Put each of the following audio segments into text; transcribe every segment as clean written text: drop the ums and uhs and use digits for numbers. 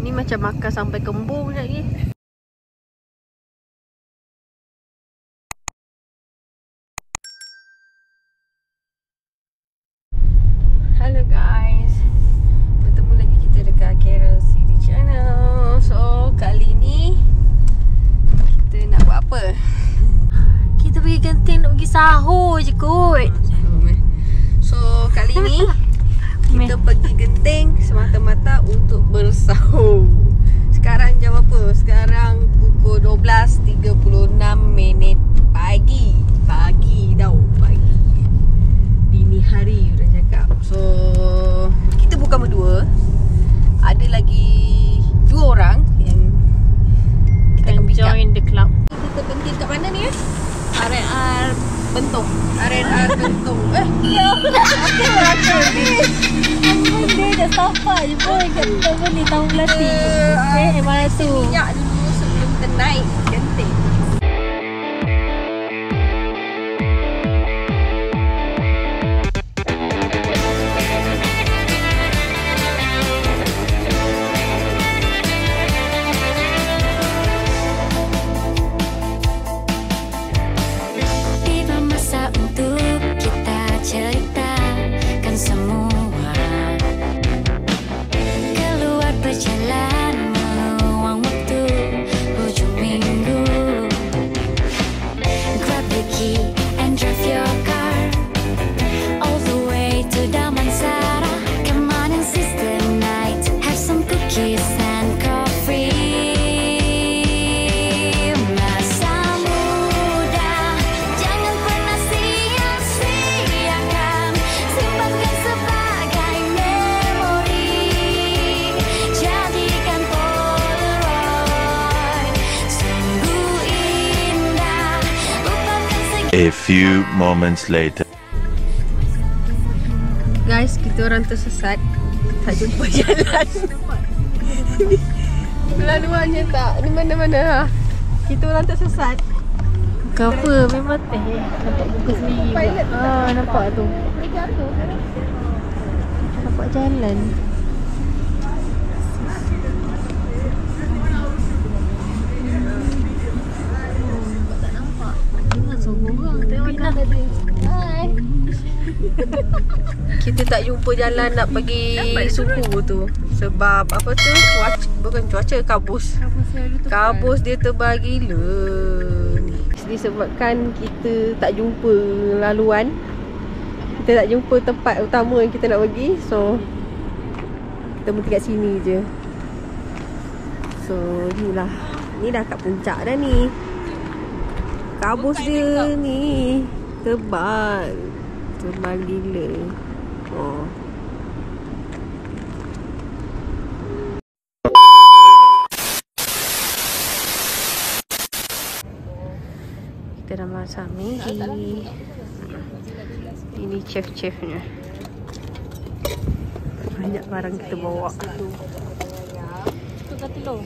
Ni macam makan sampai kembung sekejap ni. Hello guys, bertemu lagi kita dekat Carol City Channel. So kali ni kita nak buat apa? Kita pergi kantin nak pergi sahur je kot. So kali ni kita pergi genting semata-mata untuk bersahur. Sekarang jam apa? Sekarang pukul 12.36 pagi. Pagi tau, pagi. Dini hari orang cakap. So kita bukan berdua. Ada lagi 2 orang yang kita akan join the club. Kita penting kat mana ni? RNR Bentong. RNR Bentong. Ya. Apa ni? Dia dah sampai je pun kita beli tahun belati. Mana tu? Minyak dulu sebelum kita naik genting. A few moments later. Guys, kita orang tersesat. Tak jumpa jalan. Laluannya tak. Di mana-mana. Kita orang tersesat. Cover memang nampak muka sendiri. Nampak tu. Nampak jalan. Kita tak jumpa jalan nak pergi suku tu. Sebab apa tu? Cuaca kabus. Kabus dia tebal gila. Disebabkan kita tak jumpa laluan. Kita tak jumpa tempat utama yang kita nak pergi. So kita berhenti kat sini je. So inilah. Ni dah kat puncak dah ni. Kabus dia ni tebal. Tebal gila. Kita dah masak Maggi. Ini chef-chefnya. Banyak barang kita bawa. Tukar telur.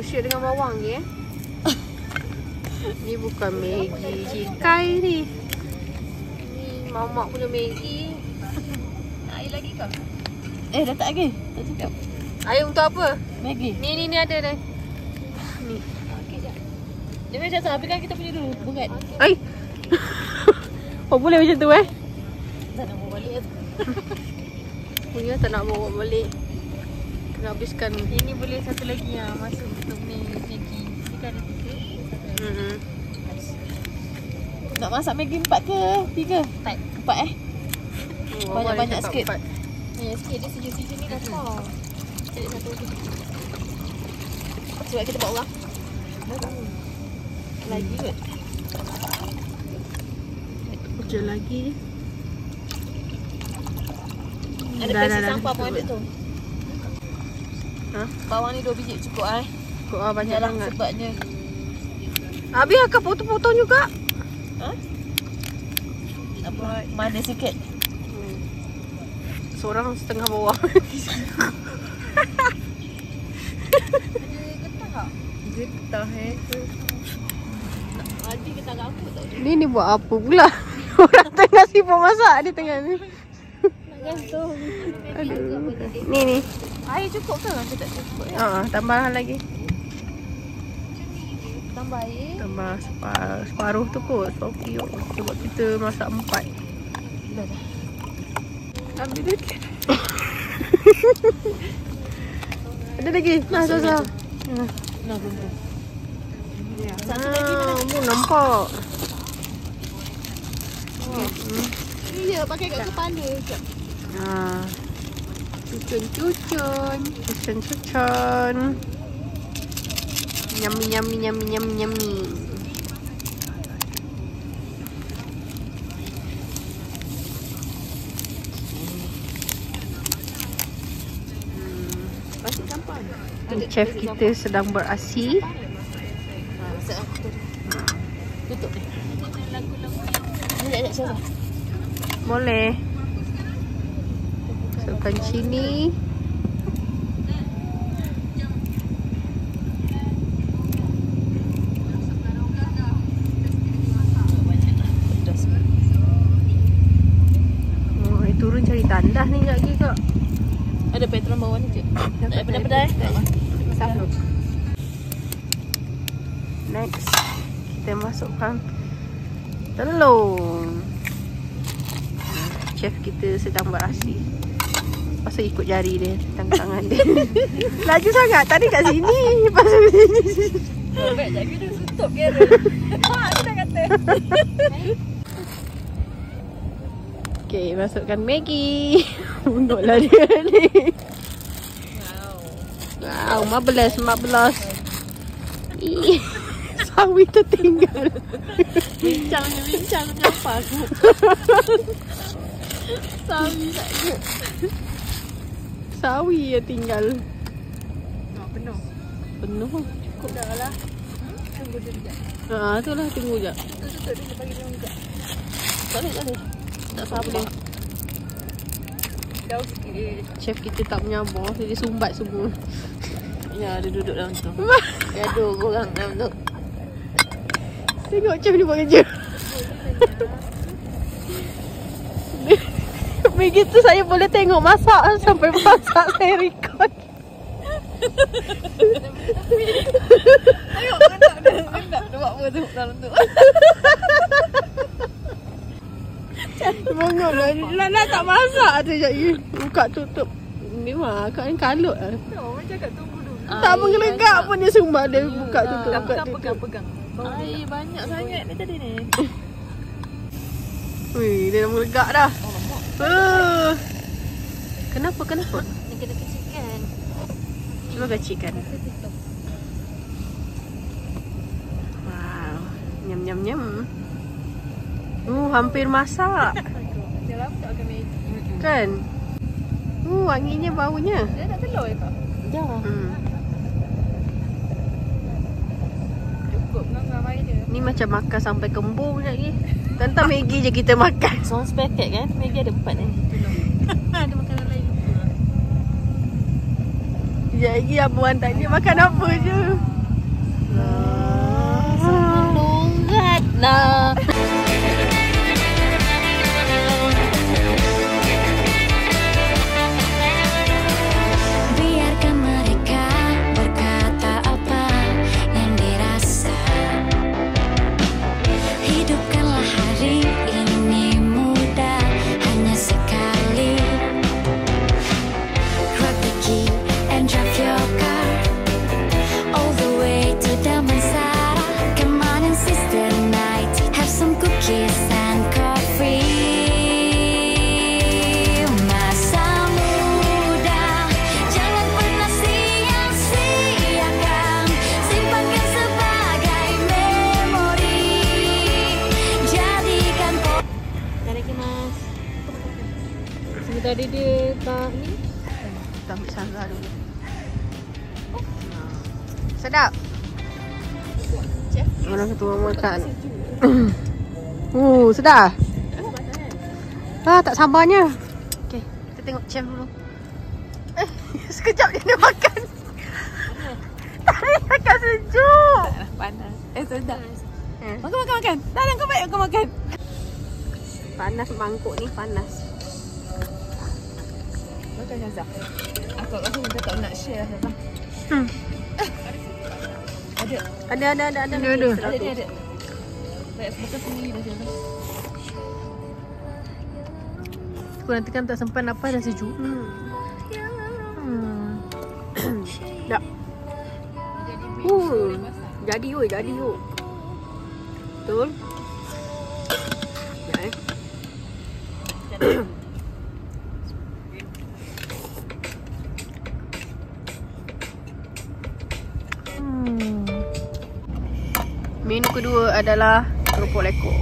Syuk dengan bawang je. Ni bukan Maggi cikai ni. Ni mamak punya Maggi. Nak air lagi kau? Dah tak lagi. Tak cakap. Air untuk apa? Maggi. Ni ada dah. Ni. Okey jap. Dia macam tu, habiskan kita punya dulu. Berat. Ai. Oh boleh macam tu Tak nak bawa balik. Punya tak nak bawa balik. Kena habiskan. Ini boleh satu lagi yang masuk untuk Maggi. Ni kan ada 3. Nak masak Maggi 4 ke 3? 4 Banyak-banyak sikit. Ni sikit dia sijil-sijil ni kasar. Cari satu lagi. Sebab kita bawa orang. Lagi kot. Kecil lagi. Ada plastik sampah pun ada tu. Bawang ni 2 biji cukup Cukup banyak sangat. Sebabnya Habis akan potong-potong juga. Apa? Manis sikit. seorang setengah bawah. Getah Adi getah kat aku tau. Ni buat apa pula? Orang tengah sibuk masak di tengah ni. Gantung. Aduh. Ni. Air cukup ke? Aku tak cukup ya. Tambah lagi. Tambah air. Tambah separuh tu kot. Separuh. Sebab kita masak 4. Dah. Ambil lagi. Ada lagi? Nah, Zaza. Nah, belum. Satu lagi nampak. Iya, pakai kat kepala. Cucun. Yummy. Pasik sampah. Chef kita sedang beraksi. Tutup ni. Sekejap. Boleh. Masukkan sini. Turun cari tandas ni sekejap lagi kak. Ada petrol bawah ni je. Tak pedai. Satu. Next, kita masukkan telur. Chef kita sedang beraksi. Pasal ikut jari dia, tangan dia. Laju sangat, tadi kat sini. Pasal sini. Baik tak kena tutup kamera. Aku dah kata. Okay, masukkan Maggi. Untuklah dia ni. Wow, 15. Ih, sawi tertinggal. Bincang apa aku. Sawi tak ada. Sawi yang tinggal. Penuh. Cukup Dah lah. Tunggu dia sekejap. Itulah tunggu sekejap. Tutup dia bagi dia buka. Tak boleh. Tak sabar. Jauh sikit. Chef kita tak menyabar, dia sumbat semua. Ya, dia duduk dalam tu. Gaduh korang dalam tu. Tengok chef ni buat kerja. Begitu saya boleh tengok masak sampai masak saya record. Tengok kendak dia buat apa tu dalam tu. Bengoklah. Nak tak masak tu je. Buka tutup. Memang akak ni kalut lah. Orang cakap tunggu dulu. Tak menggelegak pun dia sumbat dia buka tutup. Pegang. Air banyak sangat ni tadi ni. Wih, dia dah melegak dah. Kenapa? Ni kena kecilkan. Cuba kecilkan. Wow. Nyam. Hampir masak. Dia lama tak makan Maggi. Kan? Wanginya baunya. Dia nak telur ke tak? Dah. Cukup ngam air dia. Ni macam makan sampai kembung lagi. Tentang Maggi je kita makan. Seorang sepaket kan? Maggi ada 4 ni. Ada makanan lain. Sekejap lagi abuan tanya makan apa je. Semenunggat lah. Tadi dia tak ni. Kita ambil Sarah dulu. Sedap. Orang ketua makan. Sedap. Tak sabarnya. Okey, kita tengok chef dulu. Sekejap je dia makan. Makan sejuk. Panas. Sedap. Makan. Dah kau baik kau makan. Panas mangkuk ni, panas. Makan Syazah. Aku rasa kita tak nak share Syazah. Ada. Ada. Baik, makan sendiri dah Syazah. Aku nanti kan tak sempat nafas dah sejuk. Dah. Jadi oi. Betul. Ya. Menu kedua adalah keropok lekor.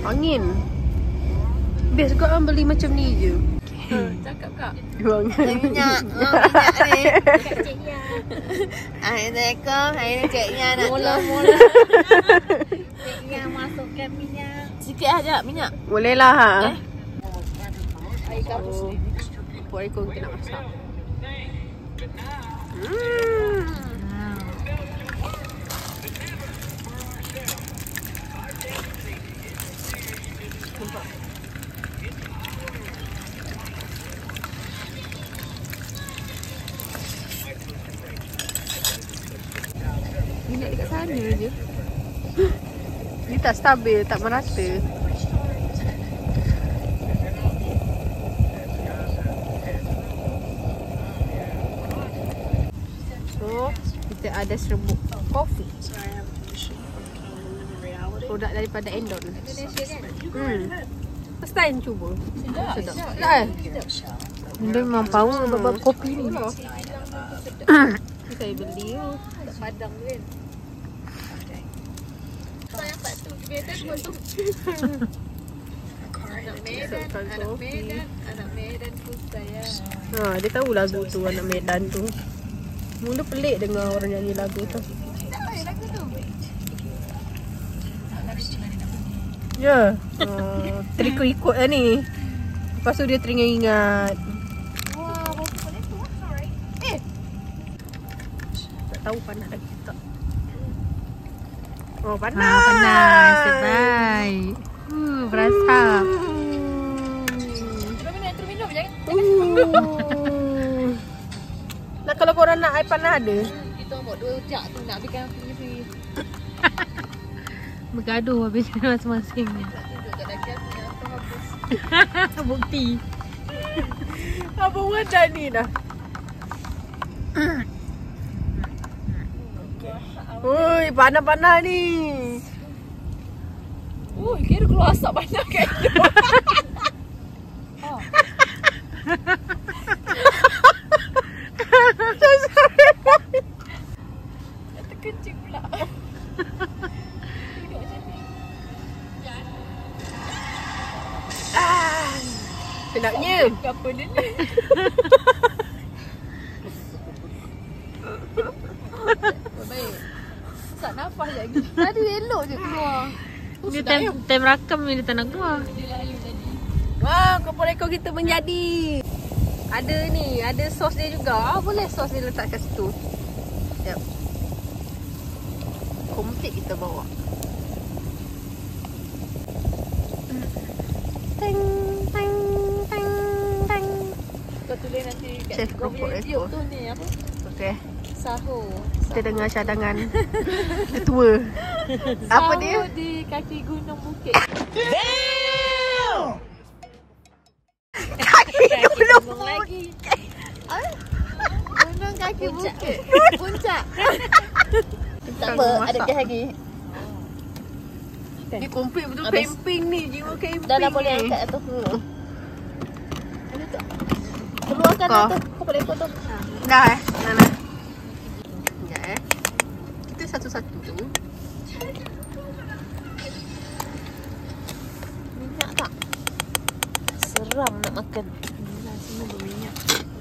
Angin. Best kau beli macam ni je. Cakap kak. Minyak ni. Cik Nya. Assalamualaikum. Hai Cik Nya nak Mula. Cik Nya masukkan minyak. Sikit aja minyak. Boleh lah ha. Air gabus ni. Buat ikut kita nak masak. Minyak dekat sana je. Dia tak stabil, tak merata. So, kita ada serbuk kopi. Produk daripada Endon. First time cuba. Sedap. Sedap. Dia memang power bab kopi ni. Saya beli Tak padang kan. Saya tak tu biasa tu. Anak Medan pun saya. Dia tahu lagu tu, Anak Medan tu. Mula pelik dengar orang nyanyi lagu tu. Lagu tu. Ya. Terikut-ikut lah ni. Lepas tu dia teringat-ingat. Wah, rasa panas tu. Alright. Tak tahu panas lagi tak. Oh, panas. Panas. Terbaik. Berasa. Terminum jangan. Nak kalau korang nak air panas ada. Kita buat 2 jak tu nak habiskan punya free. Bergaduh habis masing-masing. Tak tunjuk tak ada gas ni apa habis. Bukti. Apa buat dah ni dah. Oi, panas-panas ni. Oh, kira keluar asap banyak kan. Terkencing pula. Duduk macam ni. Sedapnya. Apa dia ni? Baik. Sak nafas lagi. Tadi elok je keluar. Dia time rakam ni dia tak nak keluar. Dia lalu tadi. Wah, keropok lekor kita menjadi. Ada ni, ada sos dia juga. Boleh sos dia letak kat situ. Sekejap. Komplit kita bawa. Teng, teng, teng, teng. Kau tulis nanti kat Chef kau punya keropok video lekor. tu ni apa? Okey. Sahur. Kita dengar cadangan ketua. Apa dia? Sahur di kaki gunung bukit. Kaki Gunung lagi. Gunung kaki bukit. Puncak. Tak apa, ada gas lagi. Ni komplit betul Habis. camping ni. Jiwa camping Dah boleh ni. angkat tu. Ada tak? Keluarkan dah tu. Kau boleh ikut tu. Dah Nana. Sekejap Kita satu-satu tu. Minyak tak? Seram nak makan. Inilah semua berminyak.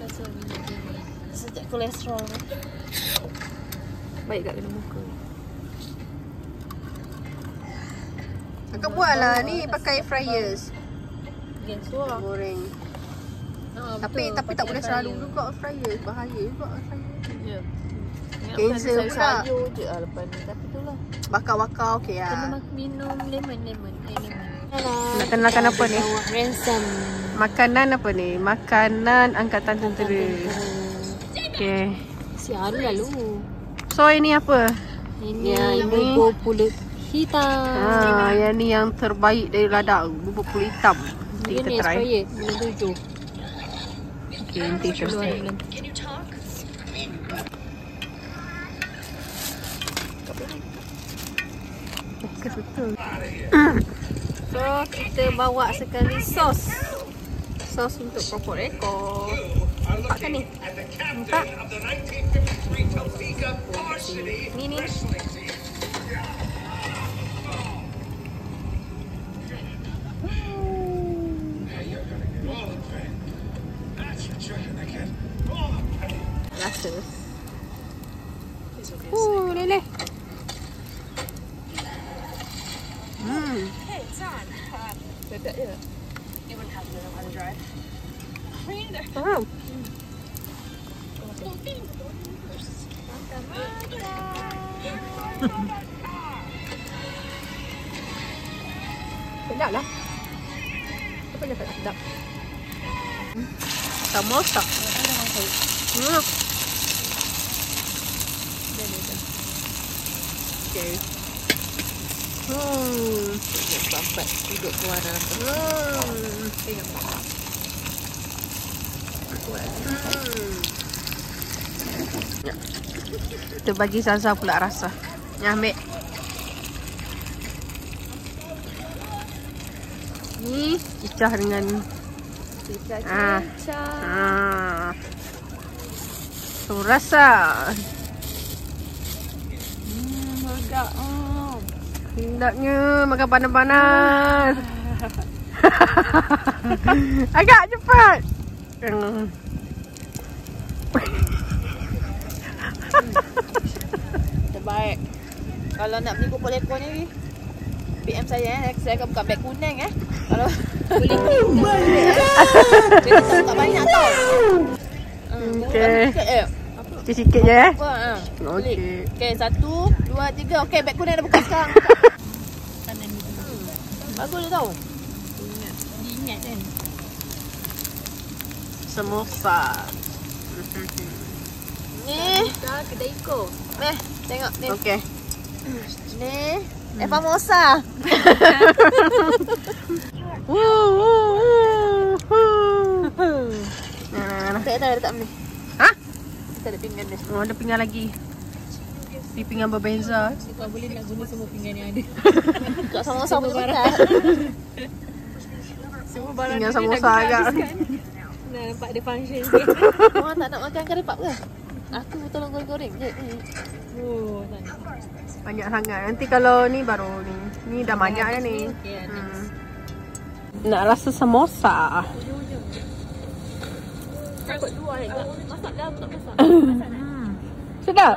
Rasa minyak ni. Sejak kolesterol ni. Baik kat kena muka. Kakak buatlah ni pakai fryers. Gas tu lah. Goreng. Tapi tak boleh selalu juga fryers. Bahaya juga fryers. Ya. Cancer pula. Sayur je lah lepas ni. Tapi tu lah. Bakar-bakar okey Kena lah. minum lemon. Nak kenalkan apa ni? Ransom. Makanan apa ni? Makanan angkatan tentera. Okey. Sial lalu. So ini apa? Ini bubur pulut hitam. Yang ni yang terbaik dari ladang. Bubur pulut hitam. Nanti Ini kita try. expired. Bulan 7. Okay, nanti terus. So, kita bawa sekali sos. Sos untuk keropok rekor. Nampak kan ni? Nampak? Ni. Rasa. Leleh. Sedap je. Faham? Sedap lah. Apa yang tak sedap? Samosa. Okay. Sampai duduk keluar dalam tu. Kita bagi Zaza pula rasa. Ni ambil. Ni cicah dengan so rasa. Sedap. Hendaknya makan panas-panas. Agak cepat. Terbaik. Kalau nak beli pupuk lekor ni, PM saya akan buka beg kuning Kalau boleh. Dia tak banyak tau. Okey. Sikit-sikit je Okey. Okey, 1, 2, 3. Okey, beg kuning dah buka sekarang. Bagus dia tau. Diingat kan. Samosa. Ni kedai Iko. Tengok ni. Okey. Ni Famosa. Saya letak ni. Ha? Kita ada pinggan dia. Oh, ada pinggan lagi. Di pinggan berbeza. Kau boleh nak guna semua pinggan yang ada. Tak sama-sama barang. Semua barang pinggan samosa agak. Nah, nampak dia function dia. Orang tak nak makan kari pap ke? Aku tolong goreng-goreng je. Oh, tak nak. Banyak sangat. Nanti kalau ni baru ni. Ni dah banyak dah ni. Nak rasa samosa. Takut luar juga. Masak dah, tak masak. Sedap?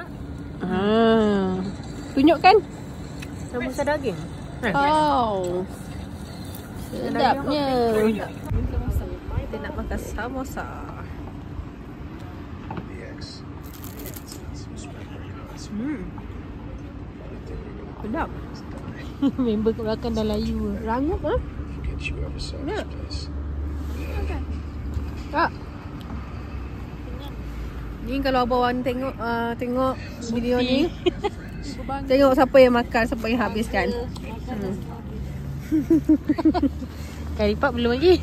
Tunjukkan. Samosa daging. Oh. Sedapnya. Kita nak makan samosa. Sedap. Member kat belakang dah layu. Rangup Ya. Tak. Ni kalau abang tengok tengok video ni, tengok siapa yang makan, siapa yang habiskan. Kari pap belum lagi.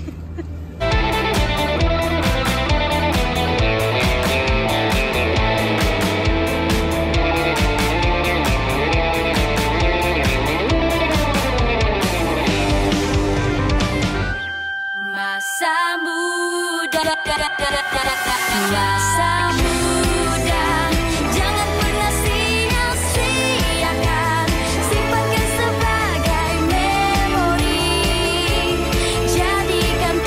Masa muda, masa muda, jangan pernah sia-siakan, simpankan sebagai memori, jadikan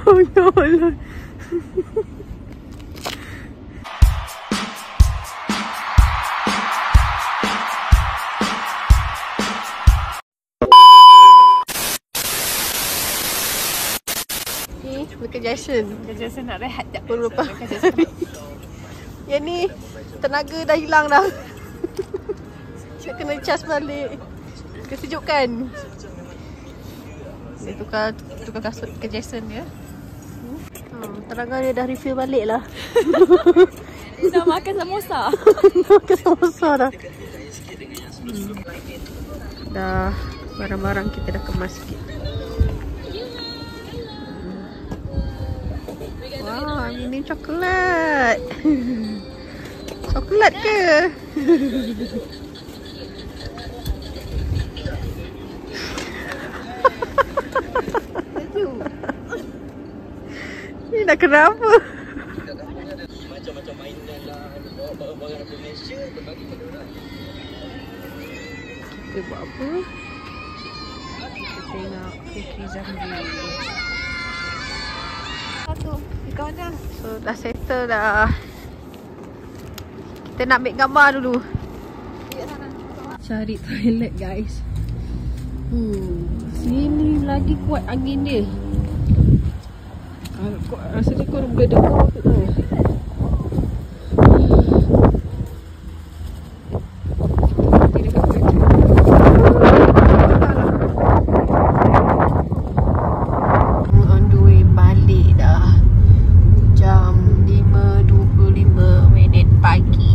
Allah. Ni Michael Jackson. Jason nak rehat tak? Beberapa hari. Yang ni tenaga dah hilang dah. Saya kena charge balik. Kesejukan. Dia tukar kasut ke Jason ya. Terangan dia dah refill balik lah. Dia dah makan samosa. Makan samosa dah. Dah barang-barang kita dah kemas sikit. Wah, ini coklat. Coklat ke? Ini dah kenapa? Macam-macam mainan lah. Bawa barang-barang dari Malaysia, berbagi pada orang. Kita buat apa? Kita tengok Fikri Zamri. Satu, kau dah. So dah settle dah. Kita nak ambil gambar dulu. Cari toilet guys. Sini lagi kuat angin dia. Rasa dia korang boleh dengar tu. On the way balik dah. Jam 5.25 pagi.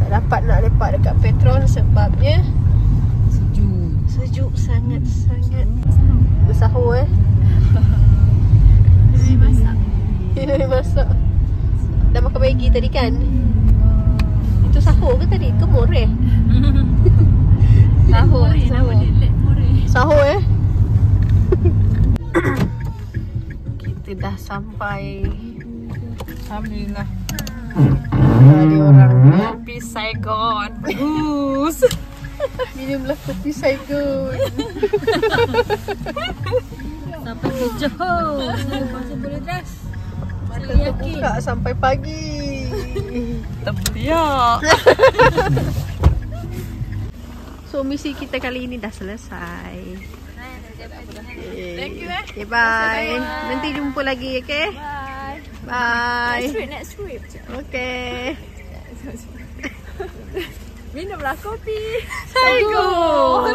Tak dapat nak lepak dekat Petron sebabnya sejuk sangat-sangat. Bersahur Dah masak. Dah makan Maggi tadi kan? Itu sahur ke tadi? Ke more? Sahur. Sahur Kita dah sampai. Alhamdulillah. Ada orang Kopi Saigon. Bagus. minumlah kopi Saigon. Sampai ke Johor. Masih boleh dress. Mata terbuka sampai pagi. Terbiak. So misi kita kali ini dah selesai. Thank you Okay, bye. Nanti jumpa lagi, okay? Bye. Bye. Next trip. Okay. Minumlah kopi Saigon.